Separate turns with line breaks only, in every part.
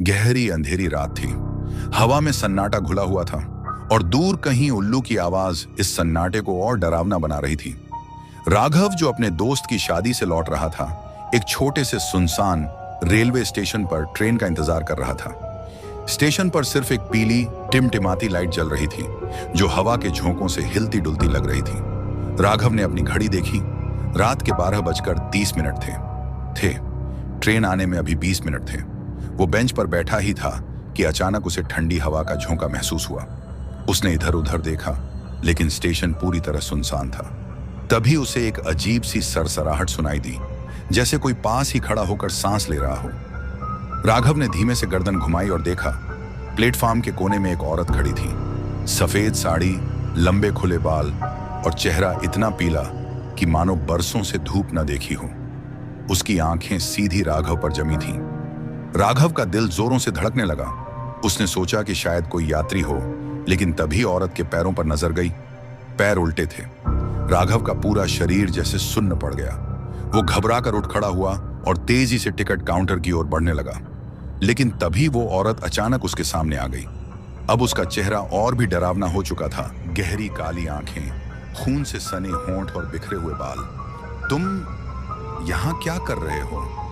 गहरी अंधेरी रात थी। हवा में सन्नाटा घुला हुआ था और दूर कहीं उल्लू की आवाज इस सन्नाटे को और डरावना बना रही थी। राघव, जो अपने दोस्त की शादी से लौट रहा था, एक छोटे से सुनसान रेलवे स्टेशन पर ट्रेन का इंतजार कर रहा था। स्टेशन पर सिर्फ एक पीली टिमटिमाती लाइट जल रही थी, जो हवा के झोंकों से हिलती डुलती लग रही थी। राघव ने अपनी घड़ी देखी। रात के 12:30 थे। ट्रेन आने में अभी 20 मिनट थे। वो बेंच पर बैठा ही था कि अचानक उसे ठंडी हवा का झोंका महसूस हुआ। उसने इधर उधर देखा, लेकिन स्टेशन पूरी तरह सुनसान था। तभी उसे एक अजीब सी सरसराहट सुनाई दी, जैसे कोई पास ही खड़ा होकर सांस ले रहा हो। राघव ने धीमे से गर्दन घुमाई और देखा। प्लेटफॉर्म के कोने में एक औरत खड़ी थी। सफेद साड़ी, लंबे खुले बाल और चेहरा इतना पीला कि मानो बरसों से धूप न देखी हो। उसकी आंखें सीधी राघव पर जमी थीं। राघव का दिल जोरों से धड़कने लगा। उसने सोचा कि शायद कोई यात्री हो, लेकिन तभी औरत के पैरों पर नजर गई। पैर उल्टे थे। राघव का पूरा शरीर जैसे सुन्न पड़ गया। वो घबरा कर उठ खड़ा हुआ और तेजी से टिकट काउंटर की ओर बढ़ने लगा। लेकिन तभी वो औरत अचानक उसके सामने आ गई। अब उसका चेहरा और भी डरावना हो चुका था। गहरी काली आंखें, खून से सने होंठ और बिखरे हुए बाल। तुम यहां क्या कर रहे हो?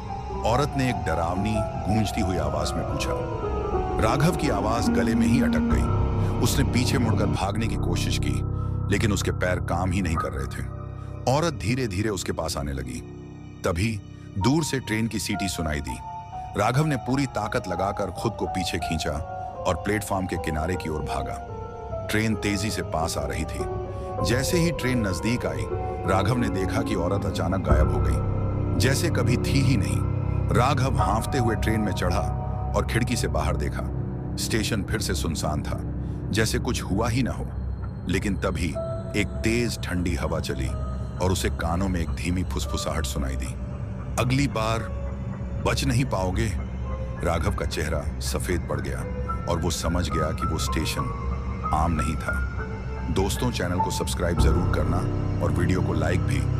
औरत ने एक डरावनी गूंजती हुई आवाज में पूछा। राघव की आवाज गले में ही अटक गई। उसने पीछे मुड़कर भागने की कोशिश की, लेकिन उसके पैर काम ही नहीं कर रहे थे। औरत धीरे धीरे उसके पास आने लगी। तभी दूर से ट्रेन की सीटी सुनाई दी। राघव ने पूरी ताकत लगाकर खुद को पीछे खींचा और प्लेटफॉर्म के किनारे की ओर भागा। ट्रेन तेजी से पास आ रही थी। जैसे ही ट्रेन नजदीक आई, राघव ने देखा कि औरत अचानक गायब हो गई, जैसे कभी थी ही नहीं। राघव हांफते हुए ट्रेन में चढ़ा और खिड़की से बाहर देखा। स्टेशन फिर से सुनसान था, जैसे कुछ हुआ ही ना हो। लेकिन तभी एक तेज ठंडी हवा चली और उसे कानों में एक धीमी फुसफुसाहट सुनाई दी। अगली बार बच नहीं पाओगे। राघव का चेहरा सफेद पड़ गया और वो समझ गया कि वो स्टेशन आम नहीं था। दोस्तों, चैनल को सब्सक्राइब जरूर करना और वीडियो को लाइक भी।